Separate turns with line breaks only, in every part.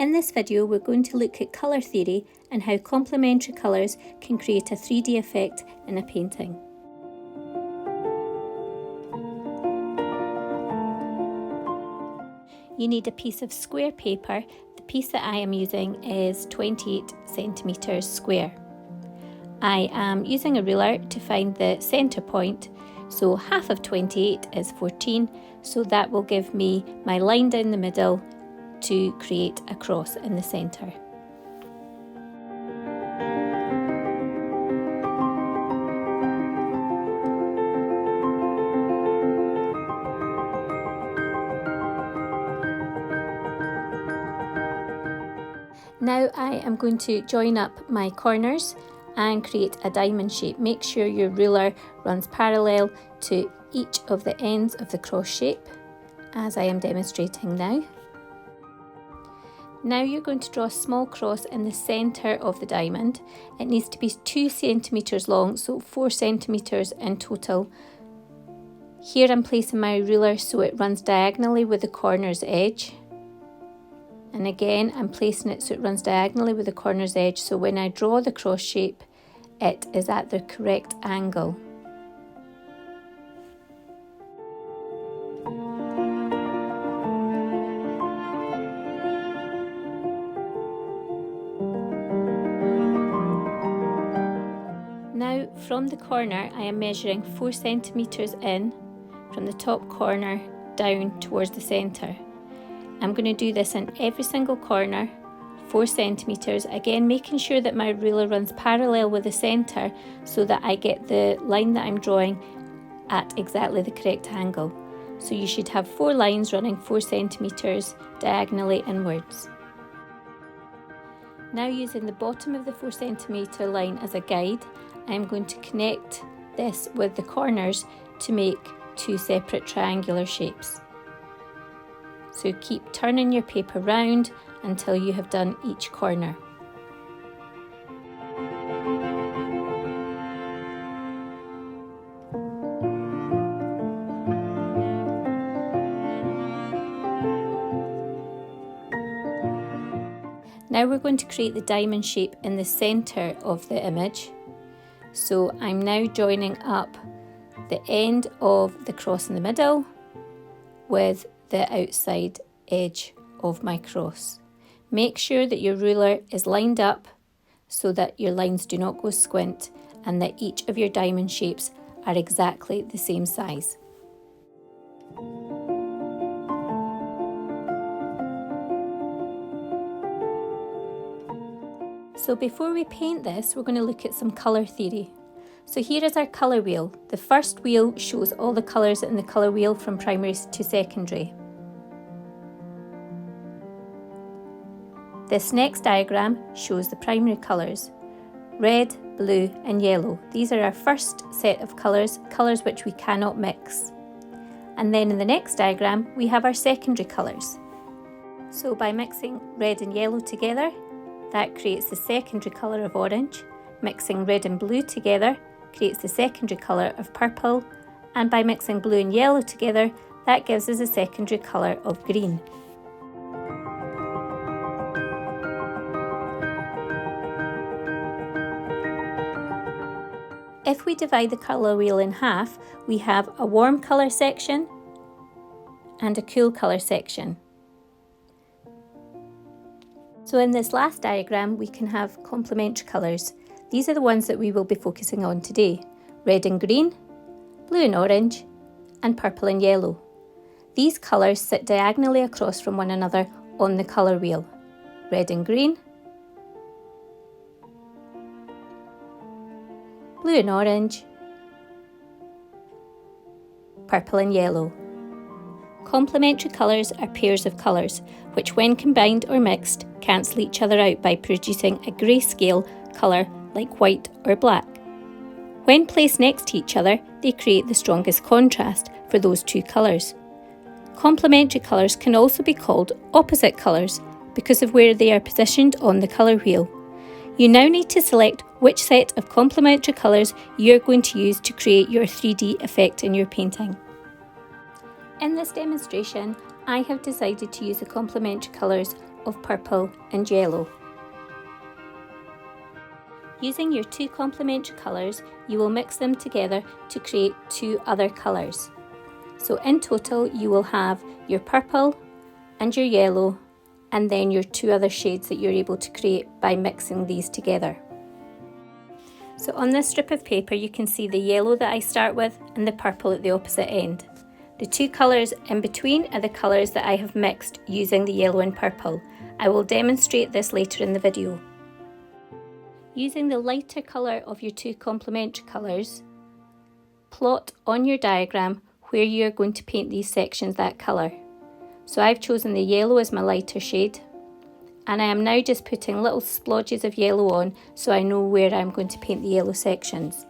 In this video, we're going to look at colour theory and how complementary colours can create a 3D effect in a painting. You need a piece of square paper. The piece that I am using is 28 centimetres square. I am using a ruler to find the centre point, so half of 28 is 14, so that will give me my line down the middle to create a cross in the centre. Now I am going to join up my corners and create a diamond shape. Make sure your ruler runs parallel to each of the ends of the cross shape, as I am demonstrating now. Now you're going to draw a small cross in the centre of the diamond. It needs to be 2 centimetres long, so 4 centimetres in total. Here I'm placing my ruler so it runs diagonally with the corner's edge. And again I'm placing it so it runs diagonally with the corner's edge, so when I draw the cross shape it is at the correct angle. Now from the corner I am measuring 4 centimetres in from the top corner down towards the centre. I'm going to do this in every single corner, 4 centimetres, again making sure that my ruler runs parallel with the centre so that I get the line that I'm drawing at exactly the correct angle. So you should have 4 lines running 4 centimetres diagonally inwards. Now using the bottom of the 4 centimetre line as a guide, I'm going to connect this with the corners to make 2 separate triangular shapes. So keep turning your paper round until you have done each corner. Now we're going to create the diamond shape in the centre of the image. So I'm now joining up the end of the cross in the middle with the outside edge of my cross. Make sure that your ruler is lined up so that your lines do not go squint and that each of your diamond shapes are exactly the same size. So before we paint this, we're going to look at some colour theory. So here is our colour wheel. The first wheel shows all the colours in the colour wheel from primary to secondary. This next diagram shows the primary colours, red, blue and yellow. These are our first set of colours which we cannot mix. And then in the next diagram we have our secondary colours. So by mixing red and yellow together, that creates the secondary colour of orange. Mixing red and blue together creates the secondary colour of purple, and by mixing blue and yellow together, that gives us a secondary colour of green. If we divide the colour wheel in half, we have a warm colour section and a cool colour section. So in this last diagram we can have complementary colours. These are the ones that we will be focusing on today. Red and green, blue and orange, and purple and yellow. These colours sit diagonally across from one another on the colour wheel. Red and green, blue and orange, purple and yellow. Complementary colours are pairs of colours, which when combined or mixed cancel each other out by producing a grayscale colour like white or black. When placed next to each other, they create the strongest contrast for those two colours. Complementary colours can also be called opposite colours because of where they are positioned on the colour wheel. You now need to select which set of complementary colours you are going to use to create your 3D effect in your painting. In this demonstration, I have decided to use the complementary colours of purple and yellow. Using your two complementary colours, you will mix them together to create two other colours. So in total, you will have your purple and your yellow, and then your two other shades that you're able to create by mixing these together. So on this strip of paper, you can see the yellow that I start with and the purple at the opposite end. The two colours in between are the colours that I have mixed using the yellow and purple. I will demonstrate this later in the video. Using the lighter colour of your two complementary colours, plot on your diagram where you are going to paint these sections that colour. So I've chosen the yellow as my lighter shade, and I am now just putting little splodges of yellow on so I know where I'm going to paint the yellow sections.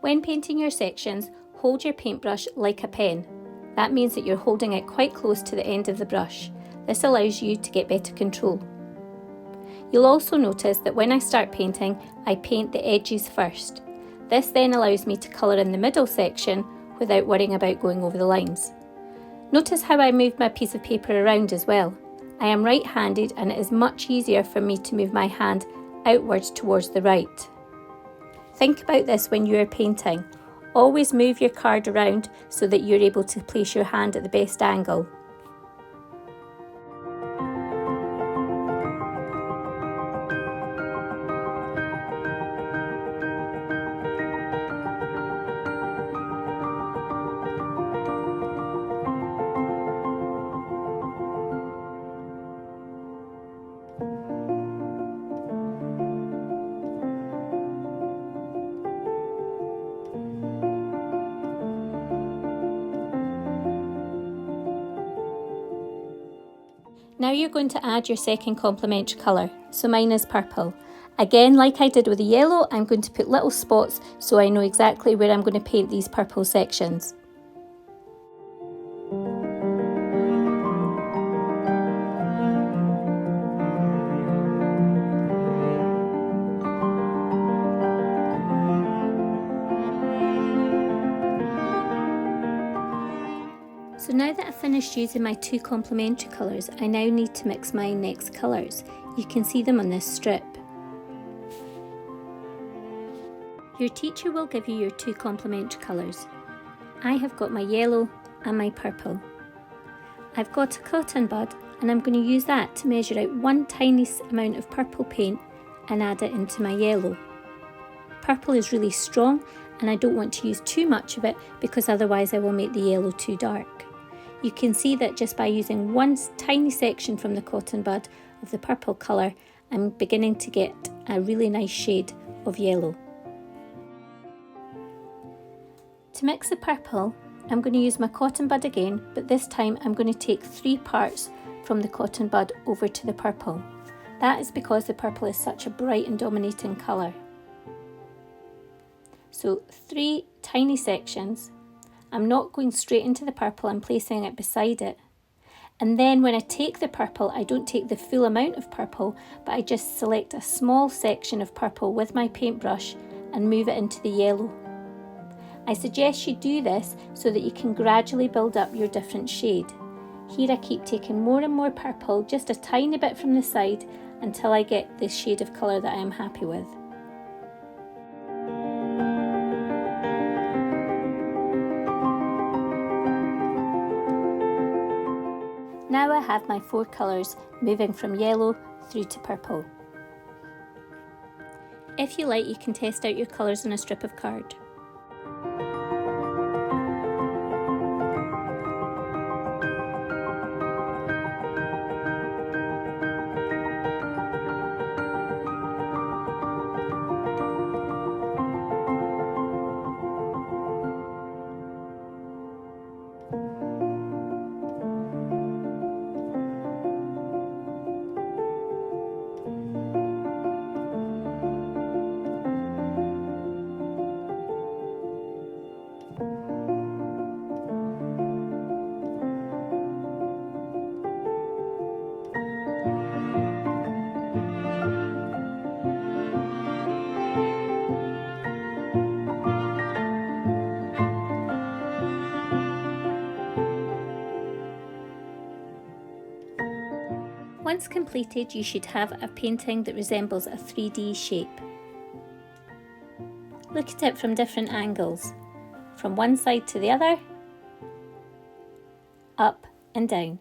When painting your sections, hold your paintbrush like a pen. That means that you're holding it quite close to the end of the brush. This allows you to get better control. You'll also notice that when I start painting, I paint the edges first. This then allows me to colour in the middle section without worrying about going over the lines. Notice how I move my piece of paper around as well. I am right-handed and it is much easier for me to move my hand outwards towards the right. Think about this when you are painting. Always move your card around so that you're able to place your hand at the best angle. Now you're going to add your second complementary colour, so mine is purple. Again, like I did with the yellow, I'm going to put little spots so I know exactly where I'm going to paint these purple sections. So now that I've finished using my two complementary colours, I now need to mix my next colours. You can see them on this strip. Your teacher will give you your two complementary colours. I have got my yellow and my purple. I've got a cotton bud and I'm going to use that to measure out one tiny amount of purple paint and add it into my yellow. Purple is really strong and I don't want to use too much of it because otherwise I will make the yellow too dark. You can see that just by using one tiny section from the cotton bud of the purple colour, I'm beginning to get a really nice shade of yellow. To mix the purple, I'm going to use my cotton bud again, but this time I'm going to take 3 parts from the cotton bud over to the purple. That is because the purple is such a bright and dominating colour. So 3 tiny sections. I'm not going straight into the purple, I'm placing it beside it. And then when I take the purple, I don't take the full amount of purple, but I just select a small section of purple with my paintbrush and move it into the yellow. I suggest you do this so that you can gradually build up your different shade. Here I keep taking more and more purple, just a tiny bit from the side, until I get the shade of colour that I am happy with. Now I have my 4 colours moving from yellow through to purple. If you like, you can test out your colours on a strip of card. Once completed, you should have a painting that resembles a 3D shape. Look at it from different angles, from one side to the other, up and down.